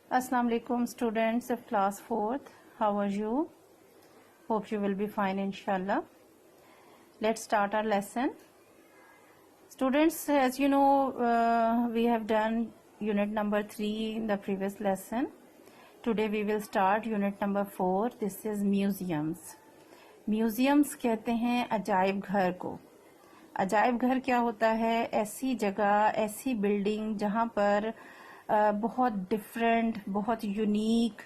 Assalamu alaikum students of class 4th. How are you? Hope you will be fine inshallah. Let's start our lesson. Students, as you know, we have done unit number 3 in the previous lesson. Today we will start unit number 4. This is museums. Museums कहते हैं अजायब घर को. अजायब घर क्या होता है? ऐसी जगह, ऐसी बिल्डिंग जहाँ पर बहुत डिफरेंट, बहुत यूनिक,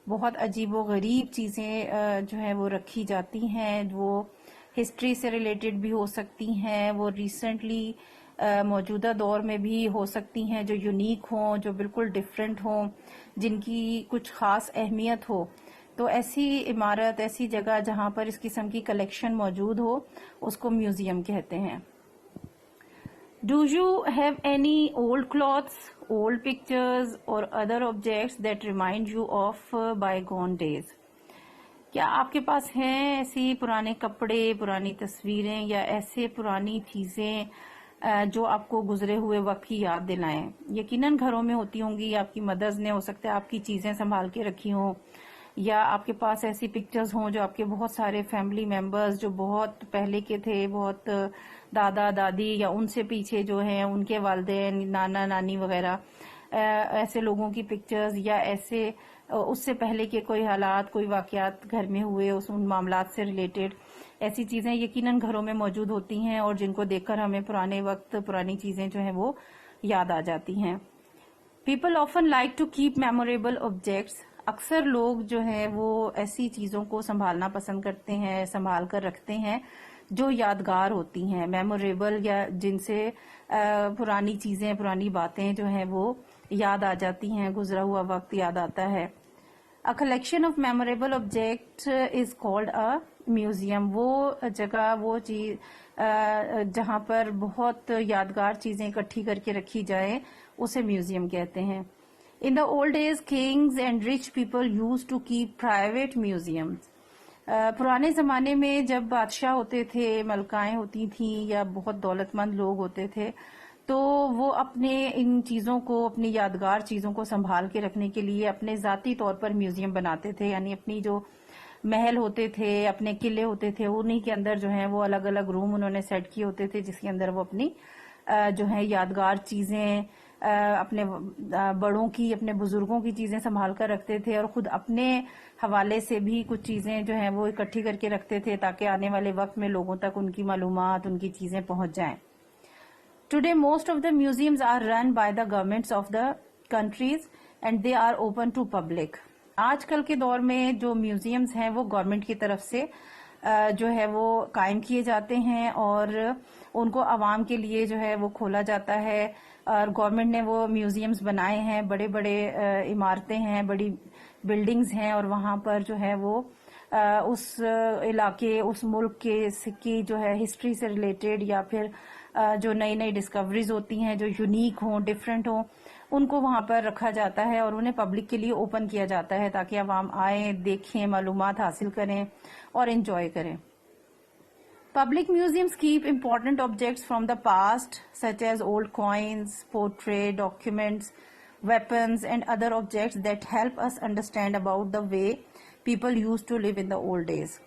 बहुत अजीबो गरीब चीज़ें जो है वो रखी जाती हैं. वो हिस्ट्री से रिलेटेड भी हो सकती हैं, वो रिसेंटली मौजूदा दौर में भी हो सकती हैं, जो यूनिक हों, जो बिल्कुल डिफरेंट हों, जिनकी कुछ ख़ास अहमियत हो. तो ऐसी इमारत, ऐसी जगह जहाँ पर इस किस्म की कलेक्शन मौजूद हो, उसको म्यूज़ियम कहते हैं. Do you have any old clothes, old pictures or other objects that remind you of bygone days? क्या आपके पास हैं ऐसी पुराने कपड़े, पुरानी तस्वीरें या ऐसे पुरानी चीज़ें जो आपको गुजरे हुए वक्त की याद दिलाएं? यकीनन घरों में होती होंगी. आपकी मदर्स ने हो सकता है आपकी चीज़ें संभाल के रखी हों, या आपके पास ऐसी पिक्चर्स हों जो आपके बहुत सारे फैमिली मेंबर्स जो बहुत पहले के थे, बहुत दादा दादी या उनसे पीछे जो हैं उनके वालिदैन, नाना नानी वगैरह, ऐसे लोगों की पिक्चर्स, या ऐसे उससे पहले के कोई हालात, कोई वाकयात घर में हुए, उन मामलात से रिलेटेड ऐसी चीज़ें यकीनन घरों में मौजूद होती हैं और जिनको देखकर हमें पुराने वक्त, पुरानी चीज़ें जो हैं वो याद आ जाती हैं. People often like to keep memorable objects. अक्सर लोग जो है वो ऐसी चीज़ों को संभालना पसंद करते हैं, संभाल कर रखते हैं जो यादगार होती हैं, मेमोरेबल, या जिनसे पुरानी चीज़ें, पुरानी बातें जो हैं वो याद आ जाती हैं, गुजरा हुआ वक्त याद आता है. A collection of memorable object is called a museum. वो जगह, वो चीज जहाँ पर बहुत यादगार चीज़ें इकट्ठी करके रखी जाए, उसे म्यूजियम कहते हैं. In the old days, kings and rich people used to keep private museums. पुराने ज़माने में जब बादशाह होते थे, मलकाएं होती थीं, या बहुत दौलतमंद लोग होते थे, तो वो अपने इन चीज़ों को, अपनी यादगार चीज़ों को संभाल के रखने के लिए अपने ज़ाती तौर पर म्यूज़ियम बनाते थे. यानी अपनी जो महल होते थे, अपने किले होते थे, उन्हीं के अंदर जो है वो अलग अलग रूम उन्होंने सेट किए होते थे, जिसके अंदर वो अपनी जो है यादगार चीज़ें, अपने बड़ों की, अपने बुजुर्गों की चीज़ें संभाल कर रखते थे, और खुद अपने हवाले से भी कुछ चीज़ें जो हैं वो इकट्ठी करके रखते थे ताकि आने वाले वक्त में लोगों तक उनकी मालूमात, उनकी चीज़ें पहुंच जाएं. Today most of the museums are run by the governments of the countries and they are open to public. आजकल के दौर में जो म्यूजियम्स हैं वो गवर्नमेंट की तरफ से जो है वो कायम किए जाते हैं और उनको आवाम के लिए जो है वो खोला जाता है. और गवर्नमेंट ने वो म्यूजियम्स बनाए हैं, बड़े बड़े इमारतें हैं, बड़ी बिल्डिंग्स हैं, और वहाँ पर जो है वो उस इलाके, उस मुल्क की जो है हिस्ट्री से रिलेटेड, या फिर जो नई नई डिस्कवरीज होती हैं जो यूनिक हों, डिफरेंट हों, उनको वहाँ पर रखा जाता है और उन्हें पब्लिक के लिए ओपन किया जाता है ताकि आवाम आए, देखें, मालूमात हासिल करें और एंजॉय करें. Public museums keep important objects from the past, such as old coins, portraits, documents, weapons, and other objects that help us understand about the way people used to live in the old days.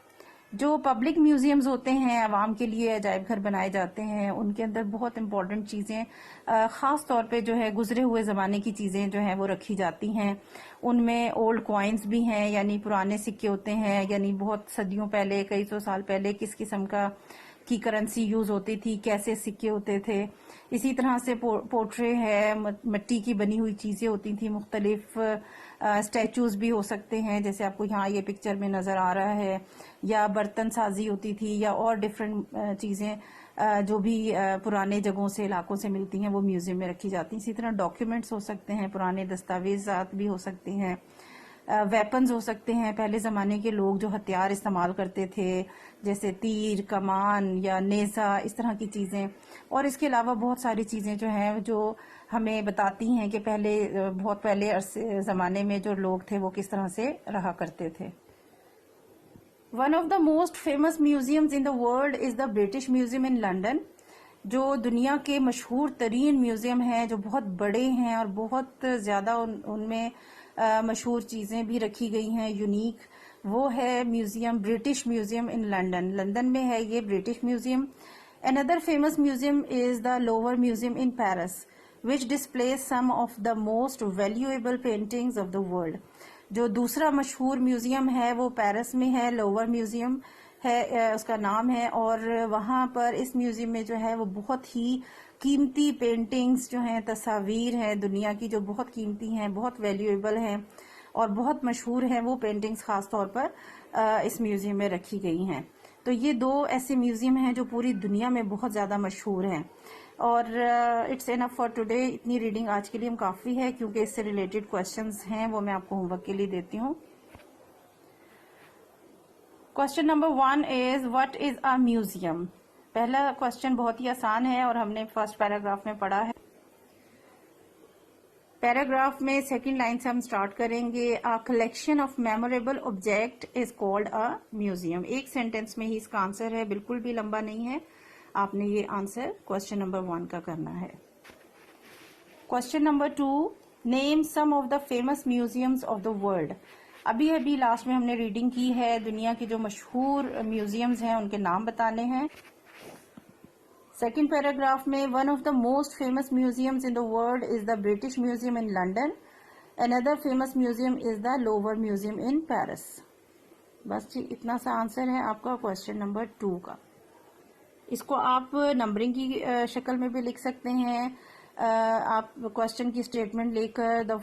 जो public museums होते हैं, आवाम के लिए अजायब घर बनाए जाते हैं, उनके अंदर बहुत इंपॉर्टेंट चीज़ें, ख़ास तौर पे जो है गुजरे हुए ज़माने की चीज़ें जो हैं वो रखी जाती हैं. उनमें ओल्ड कॉइन्स भी हैं, यानी पुराने सिक्के होते हैं, यानी बहुत सदियों पहले, कई सौ साल पहले किस किस्म की करेंसी यूज़ होती थी, कैसे सिक्के होते थे. इसी तरह से पोर्ट्रे है, मिट्टी की बनी हुई चीज़ें होती थी, मुख्तलिफ स्टैचूज भी हो सकते हैं, जैसे आपको यहाँ ये पिक्चर में नज़र आ रहा है, या बर्तन साजी होती थी, या और डिफरेंट चीज़ें जो भी पुराने जगहों से, इलाकों से मिलती हैं, वो म्यूज़ियम में रखी जाती हैं. इसी तरह डॉक्यूमेंट्स हो सकते हैं, पुराने दस्तावेज़ात भी हो सकते हैं, वेपन्स हो सकते हैं, पहले ज़माने के लोग जो हथियार इस्तेमाल करते थे, जैसे तीर, कमान या नेज़ा, इस तरह की चीज़ें. और इसके अलावा बहुत सारी चीज़ें जो हैं जो हमें बताती हैं कि पहले, बहुत पहले ज़माने में जो लोग थे वो किस तरह से रहा करते थे. One of the most famous museums in the world is the British Museum in London. جو دنیا کے مشہور ترین میوزیم ہیں، جو بہت بڑے ہیں اور بہت زیادہ ان میں مشہور چیزیں بھی رکھی گئی ہیں یونیک، وہ ہے museum, British museum in London. London میں ہے یہ British museum. Another famous museum is the Louvre Museum in Paris, which displays some of the most valuable paintings of the world. جو دوسرا مشہور میوزیم ہے وہ پیرس میں ہے، لوور میوزیم ہے اس کا نام ہے، اور وہاں پر اس میوزیم میں جو ہے وہ بہت ہی قیمتی پینٹنگز جو ہیں، تصاویر ہیں دنیا کی جو بہت قیمتی ہیں، بہت ویلیویبل ہیں اور بہت مشہور ہیں، وہ پینٹنگز خاص طور پر اس میوزیم میں رکھی گئی ہیں. تو یہ دو ایسے میوزیم ہیں جو پوری دنیا میں بہت زیادہ مشہور ہیں. اور اٹس انف فار ٹوڈے. اتنی ریڈنگ آج کے لیے ہم کافی ہے، کیونکہ اس سے ریلیٹڈ کوشچنز ہیں وہ میں آپ کو ہوم ورک کے لیے دیتی ہوں. Question number 1 is what is a museum. پہلا کوشچن بہت ہی آسان ہے اور ہم نے فرسٹ پیراگراف میں پڑھا ہے. پیراگراف میں سیکنڈ لائن سے ہم سٹارٹ کریں گے. A collection of memorable object is called a museum. ایک سینٹینس میں ہی اس کا آنسر ہے، بالکل بھی لمبا نہیں ہے. آپ نے یہ آنسر کوشچن نمبر 1 کا کرنا ہے. Question number 2 name some of the famous museums of the world. ابھی لاسٹ میں ہم نے ریڈنگ کی ہے، دنیا کی جو مشہور میوزیمز ہیں ان کے نام بتانے ہیں. سیکنڈ پیراگراف میں one of the most famous museums in the world is the British museum in London. Another famous museum is the lower museum in Paris. بس جی اتنا سا آنسر ہے آپ کا کوشچن نمبر 2 کا. اس کو آپ نمبرنگ کی شکل میں بھی لکھ سکتے ہیں. آپ کوشچن کی اسٹیٹمنٹ لے کر the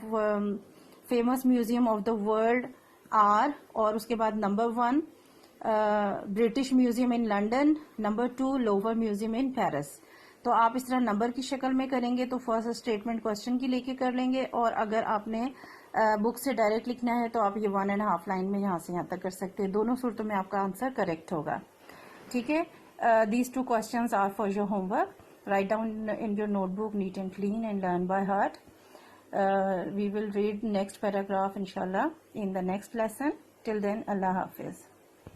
famous museum of the world are, اور اس کے بعد number 1 British museum in London, number 2 Louvre museum in Paris. تو آپ اس طرح نمبر کی شکل میں کریں گے تو فرسٹ اسٹیٹمنٹ کوشچن کی لے کے کر لیں گے، اور اگر آپ نے بک سے ڈائریکٹ لکھنا ہے تو آپ یہ 1.5 لائن میں یہاں سے یہاں تک کر سکتے ہیں. دونوں صورتوں میں آپ کا آنسر کریکٹ ہوگا. ٹھیک ہے. These 2 questions are for your homework. Write down in your notebook neat and clean and learn by heart. We will read next paragraph inshallah in the next lesson. Till then, Allah Hafiz.